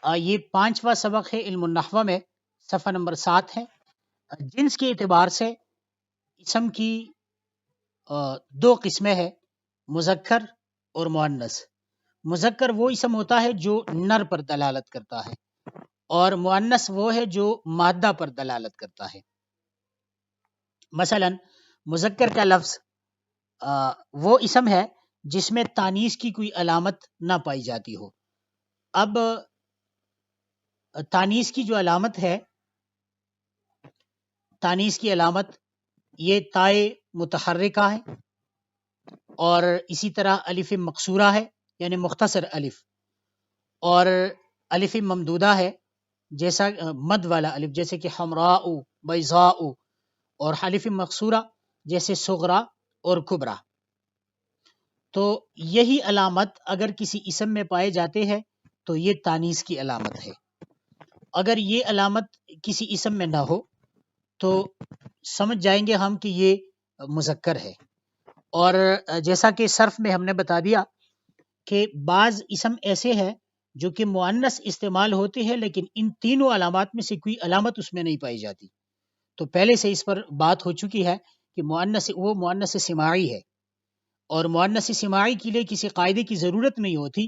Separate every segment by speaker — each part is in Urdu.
Speaker 1: یہ 5واں سبق ہے علم النحو میں، صفحہ نمبر 7 ہے۔ جنس کے اعتبار سے اسم کی دو قسمیں ہیں، مذکر اور مؤنث۔ مذکر وہ اسم ہوتا ہے جو نر پر دلالت کرتا ہے، اور مؤنث وہ ہے جو مادہ پر دلالت کرتا ہے۔ مثلا مذکر کا لفظ وہ اسم ہے جس میں تانیث کی کوئی علامت نہ پائی جاتی ہو۔ اب تانیث کی جو علامت ہے، تانیث کی علامت یہ تائے متحرکہ ہے، اور اسی طرح الف مقصورہ ہے یعنی مختصر الف، اور الف ممدودہ ہے جیسا مد والا الف، جیسے کہ حمراء، بیضاء، اور الف مقصورہ جیسے صغرا اور کبرا۔ تو یہی علامت اگر کسی اسم میں پائے جاتے ہیں تو یہ تانیث کی علامت ہے۔ اگر یہ علامت کسی اسم میں نہ ہو تو سمجھ جائیں گے ہم کہ یہ مذکر ہے۔ اور جیسا کہ صرف میں ہم نے بتا دیا کہ بعض اسم ایسے ہیں جو کہ مؤنث استعمال ہوتے ہیں، لیکن ان تینوں علامات میں سے کوئی علامت اس میں نہیں پائی جاتی۔ تو پہلے سے اس پر بات ہو چکی ہے کہ وہ مؤنث سماعی ہے، اور مؤنث سماعی کے لیے کسی قاعدے کی ضرورت نہیں ہوتی،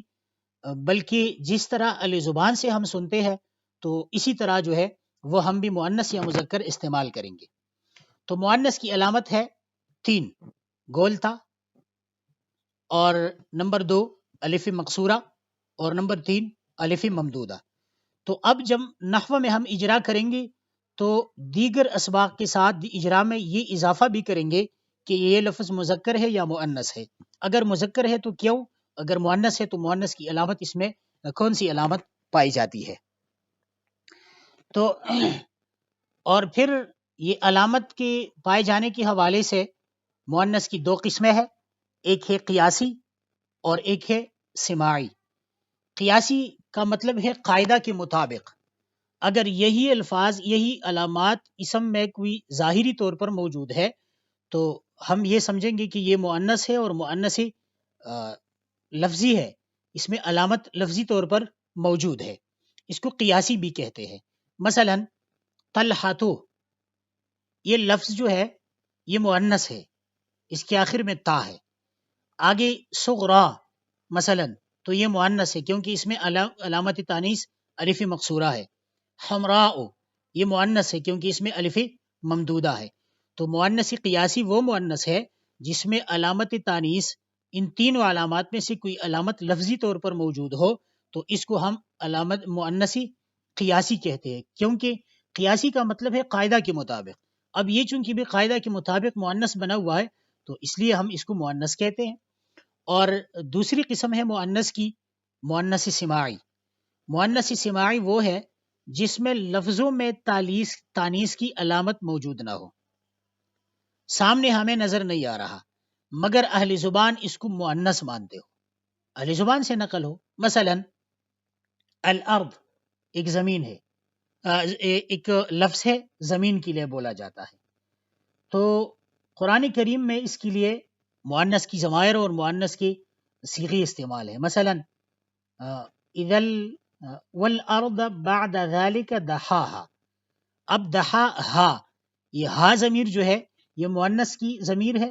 Speaker 1: بلکہ جس طرح اہل زبان سے ہم سنتے ہیں تو اسی طرح جو ہے وہ ہم بھی مؤنث یا مذکر استعمال کریں گے۔ تو مؤنث کی علامت ہے 3، گولتا، اور نمبر 2 الف مقصورہ، اور نمبر 3 الف ممدودہ۔ تو اب جب نحو میں ہم اجرا کریں گے تو دیگر اسباق کے ساتھ اجرا میں یہ اضافہ بھی کریں گے کہ یہ لفظ مذکر ہے یا مؤنث ہے۔ اگر مذکر ہے تو کیوں، اگر مؤنث ہے تو مؤنث کی علامت اس میں کون سی علامت پائی جاتی ہے۔ تو اور پھر یہ علامت کے پائے جانے کے حوالے سے مؤنث کی دو قسمیں ہیں، ایک ہے قیاسی اور ایک ہے سماعی۔ قیاسی کا مطلب ہے قاعدہ کے مطابق، اگر یہی الفاظ، یہی علامات اسم میں کوئی ظاہری طور پر موجود ہے تو ہم یہ سمجھیں گے کہ یہ مؤنث ہے، اور مؤنث لفظی ہے، اس میں علامت لفظی طور پر موجود ہے، اس کو قیاسی بھی کہتے ہیں۔ مثلا طلحۃ، یہ لفظ جو ہے یہ مؤنث ہے، اس کے آخر میں تا ہے۔ آگے صغرا مثلا، تو یہ مؤنث ہے کیونکہ اس میں علامت تانیث الف مقصورہ ہے۔ حمراء، یہ مؤنث ہے کیونکہ اس میں الف ممدودہ ہے۔ تو مؤنث قیاسی وہ مؤنث ہے جس میں علامت تانیث ان تینوں علامات میں سے کوئی علامت لفظی طور پر موجود ہو، تو اس کو ہم علامت مؤنث قیاسی کہتے ہیں، کیونکہ قیاسی کا مطلب ہے قاعدہ کے مطابق۔ اب یہ چونکہ بھی قاعدہ کے مطابق مؤنث بنا ہوا ہے تو اس لیے ہم اس کو مؤنث کہتے ہیں۔ اور دوسری قسم ہے مؤنث کی، مؤنث سماعی۔ مؤنث سماعی وہ ہے جس میں لفظوں میں تانیث کی علامت موجود نہ ہو، سامنے ہمیں نظر نہیں آ رہا، مگر اہل زبان اس کو مؤنث مانتے ہو، اہل زبان سے نقل ہو۔ مثلا الارض ایک زمین ہے، ایک لفظ ہے زمین کے لیے بولا جاتا ہے، تو قرآن کریم میں اس کے لیے مؤنث کی ضمائر اور مؤنث کی صیغے استعمال ہے۔ مثلا اذا والارض بعد ذلك دحاها، اب دحاها، یہ ہا ضمیر جو ہے یہ مؤنث کی ضمیر ہے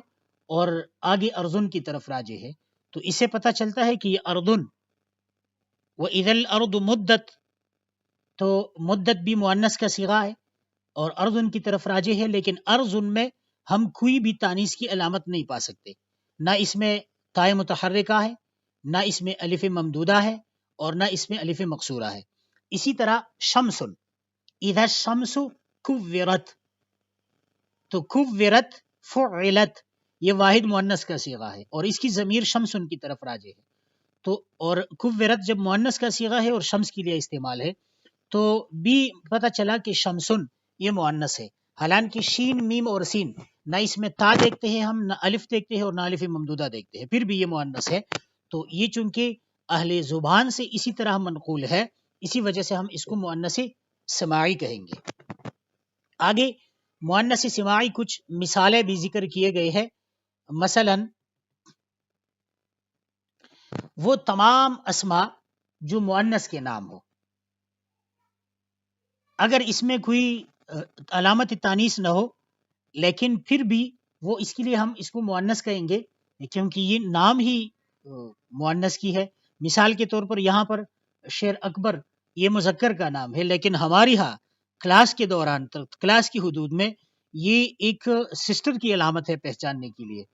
Speaker 1: اور آگے ارضن کی طرف راجع ہے، تو اس سے پتہ چلتا ہے کہ یہ اردن۔ واذا الارض مدت، تو مدت بھی مؤنث کا صیغہ ہے اور ارضن کی طرف راجع ہے، لیکن ارضن میں ہم کوئی بھی تانیث کی علامت نہیں پا سکتے، نہ اس میں تائے متحرکہ ہے، نہ اس میں الف ممدودہ ہے، اور نہ اس میں الف مقصورہ ہے۔ اسی طرح شمس، اذا الشمس کورت، تو کورت فعلت، یہ واحد مؤنث کا صیغہ ہے اور اس کی ضمیر شمسن کی طرف راجع ہے۔ تو اور کورت جب مؤنث کا صیغہ ہے اور شمس کے لیے استعمال ہے تو بھی پتہ چلا کہ شمسن یہ مؤنث ہے، حالانکہ شین، میم اور سین، نہ اس میں تا دیکھتے ہیں ہم، نہ الف دیکھتے ہیں اور نہ الف ممدودہ دیکھتے ہیں، پھر بھی یہ مؤنث ہے۔ تو یہ چونکہ اہل زبان سے اسی طرح منقول ہے، اسی وجہ سے ہم اس کو مؤنث سماعی کہیں گے۔ آگے مؤنث سماعی کچھ مثالیں بھی ذکر کیے گئے ہیں۔ مثلا وہ تمام اسما جو مؤنث کے نام ہو، اگر اس میں کوئی علامت تانیث نہ ہو لیکن پھر بھی وہ اس کے لیے ہم اس کو مؤنث کہیں گے کیونکہ یہ نام ہی مؤنث کی ہے. مثال کے طور پر یہاں پر شیر اکبر یہ مذکر کا نام ہے، لیکن ہماری ہاں کلاس کے دوران کلاس کی حدود میں یہ ایک سسٹر کی علامت ہے پہچاننے کے لیے.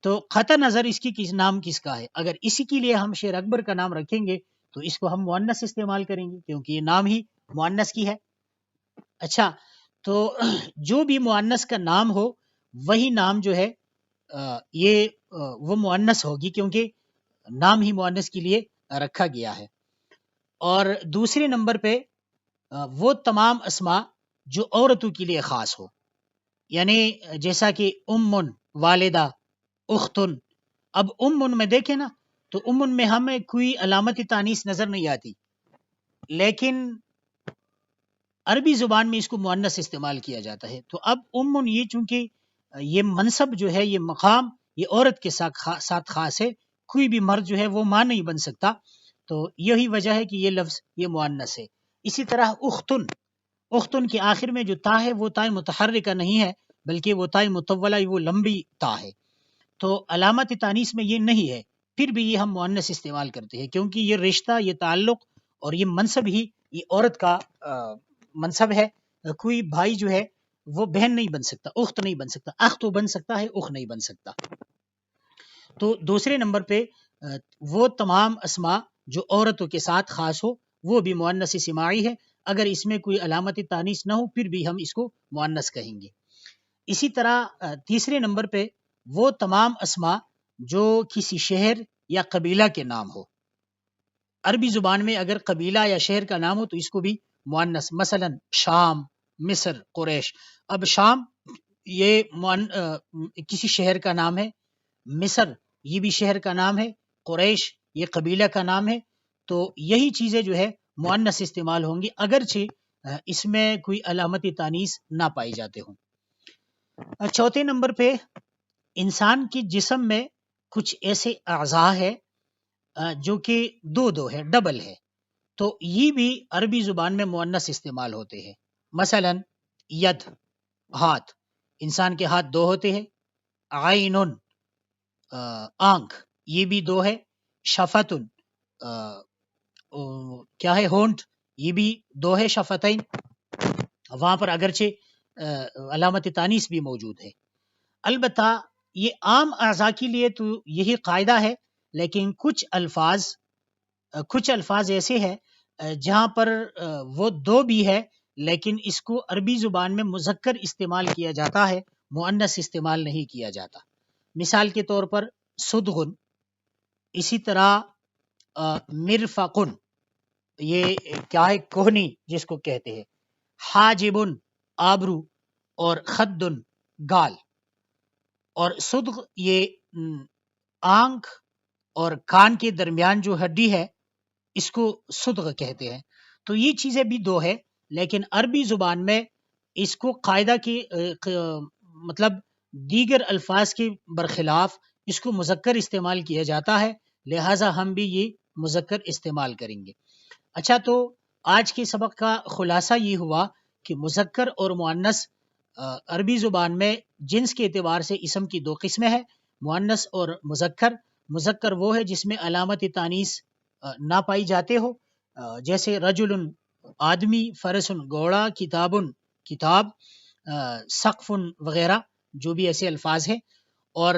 Speaker 1: تو قطع نظر اس کی نام کس کا ہے، اگر اسی کے لیے ہم شیر اکبر کا نام رکھیں گے تو اس کو ہم مؤنث استعمال کریں گے کیونکہ یہ نام ہی مؤنث کی ہے. اچھا، تو جو بھی مؤنث کا نام ہو وہی نام جو ہے یہ وہ مؤنث ہوگی کیونکہ نام ہی مؤنث کے لیے رکھا گیا ہے. اور دوسرے نمبر پہ وہ تمام اسما جو عورتوں کے لیے خاص ہو، یعنی جیسا کہ امن، والدہ، اختن. اب امن میں دیکھیں نا تو امن میں ہمیں کوئی علامت تانیث نظر نہیں آتی، لیکن عربی زبان میں اس کو مؤنث استعمال کیا جاتا ہے. تو اب امن یہ چونکہ یہ منصب جو ہے، یہ مقام یہ عورت کے ساتھ خاص ہے، کوئی بھی مرد جو ہے وہ ماں نہیں بن سکتا، تو یہی وجہ ہے کہ یہ لفظ یہ مؤنث ہے. اسی طرح اختن، اختن کے آخر میں جو تا ہے وہ تا متحرکہ نہیں ہے بلکہ وہ تا مطولہ، وہ لمبی تا ہے. تو علامت تانیث میں یہ نہیں ہے، پھر بھی یہ ہم مؤنث استعمال کرتے ہیں کیونکہ یہ رشتہ، یہ تعلق اور یہ منصب ہی یہ عورت کا منصب ہے. کوئی بھائی جو ہے وہ بہن نہیں بن سکتا، اخت نہیں بن سکتا، اخ تو بن سکتا ہے، اخ نہیں بن سکتا. تو دوسرے نمبر پہ وہ تمام اسما جو عورتوں کے ساتھ خاص ہو وہ بھی مؤنث سماعی ہے، اگر اس میں کوئی علامت تانیث نہ ہو پھر بھی ہم اس کو مؤنث کہیں گے. اسی طرح تیسرے نمبر پہ وہ تمام اسما جو کسی شہر یا قبیلہ کے نام ہو. عربی زبان میں اگر قبیلہ یا شہر کا نام ہو تو اس کو بھی مؤنث، مثلا شام، مصر، قریش. اب شام یہ کسی شہر کا نام ہے، مصر یہ بھی شہر کا نام ہے، قریش یہ قبیلہ کا نام ہے. تو یہی چیزیں جو ہے مؤنث استعمال ہوں گی اگرچہ اس میں کوئی علامت تانیث نہ پائی جاتے ہوں. چوتھے نمبر پہ انسان کی جسم میں کچھ ایسے اعضاء ہے جو کہ دو ہے، ڈبل ہے، تو یہ بھی عربی زبان میں مؤنث استعمال ہوتے ہیں. مثلا ید، ہاتھ، انسان کے ہاتھ دو ہوتے ہیں. عین، آنکھ، یہ بھی دو ہے. شفتن، کیا ہے، ہونٹ، یہ بھی دو ہے. شفتین، وہاں پر اگرچہ علامت تانیث بھی موجود ہے. البتہ یہ عام اعضاء کے لیے تو یہی قاعدہ ہے، لیکن کچھ الفاظ ایسے ہیں جہاں پر وہ دو بھی ہے لیکن اس کو عربی زبان میں مذکر استعمال کیا جاتا ہے، مؤنث استعمال نہیں کیا جاتا. مثال کے طور پر صدغن، اسی طرح مرفقن، یہ کیا ہے، کوہنی جس کو کہتے ہیں. حاجبن، آبرو، اور خدن، گال. اور صدغ یہ آنکھ اور کان کے درمیان جو ہڈی ہے اس کو صدغ کہتے ہیں. تو یہ چیزیں بھی دو ہے، لیکن عربی زبان میں اس کو قاعدہ کی مطلب دیگر الفاظ کے برخلاف اس کو مذکر استعمال کیا جاتا ہے، لہٰذا ہم بھی یہ مذکر استعمال کریں گے. اچھا، تو آج کے سبق کا خلاصہ یہ ہوا کہ مذکر اور مؤنث عربی زبان میں جنس کے اعتبار سے اسم کی دو قسمیں ہیں، مؤنث اور مذکر. مذکر وہ ہے جس میں علامت تانیث نہ پائی جاتے ہو، جیسے رجل آدمی، فرسن گھوڑا، کتابن کتاب، سقفن وغیرہ جو بھی ایسے الفاظ ہیں. اور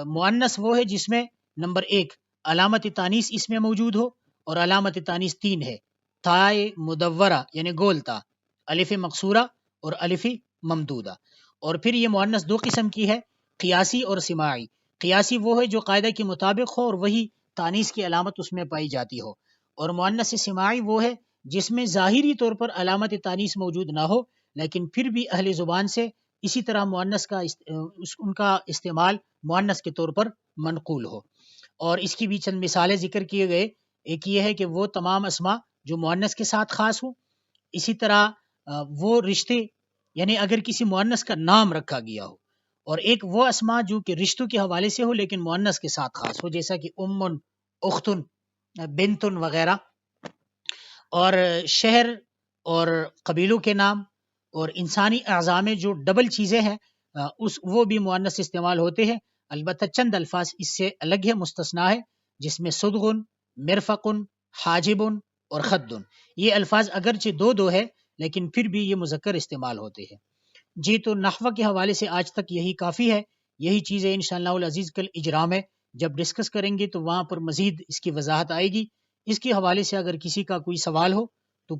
Speaker 1: مؤنث وہ ہے جس میں نمبر 1 علامت تانیث اس میں موجود ہو، اور علامت تانیث 3 ہے، تائے مدورہ یعنی گولتا، الف مقصورہ اور الف ممدودہ. اور پھر یہ مؤنث دو قسم کی ہے، قیاسی اور سماعی. قیاسی وہ ہے جو قاعدہ کے مطابق ہو اور وہی تانیث کی علامت اس میں پائی جاتی ہو، اور مؤنث سماعی وہ ہے جس میں ظاہری طور پر علامت تانیث موجود نہ ہو لیکن پھر بھی اہل زبان سے اسی طرح مؤنث کا ان کا استعمال مؤنث کے طور پر منقول ہو. اور اس کی بھی چند مثالیں ذکر کیے گئے. ایک یہ ہے کہ وہ تمام اسما جو مؤنث کے ساتھ خاص ہو، اسی طرح وہ رشتے یعنی اگر کسی مؤنث کا نام رکھا گیا ہو، اور ایک وہ اسما جو کہ رشتوں کے حوالے سے ہو لیکن مؤنث کے ساتھ خاص ہو، جیسا کہ امن، اختن، بنتن وغیرہ. اور شہر اور قبیلوں کے نام اور انسانی اعضاء میں جو ڈبل چیزیں ہیں وہ بھی مؤنث استعمال ہوتے ہیں. البتہ چند الفاظ اس سے الگ ہے، مستثنا ہے، جس میں صدغن، مرفقن، حاجبن اور خدن، یہ الفاظ اگرچہ دو ہے لیکن پھر بھی یہ مذکر استعمال ہوتے ہیں. جی تو نحو کے حوالے سے آج تک یہی کافی ہے. یہی چیزیں انشاءاللہ العزیز کل اجرا میں جب ڈسکس کریں گے تو وہاں پر مزید اس کی وضاحت آئے گی. اس کے حوالے سے اگر کسی کا کوئی سوال ہو تو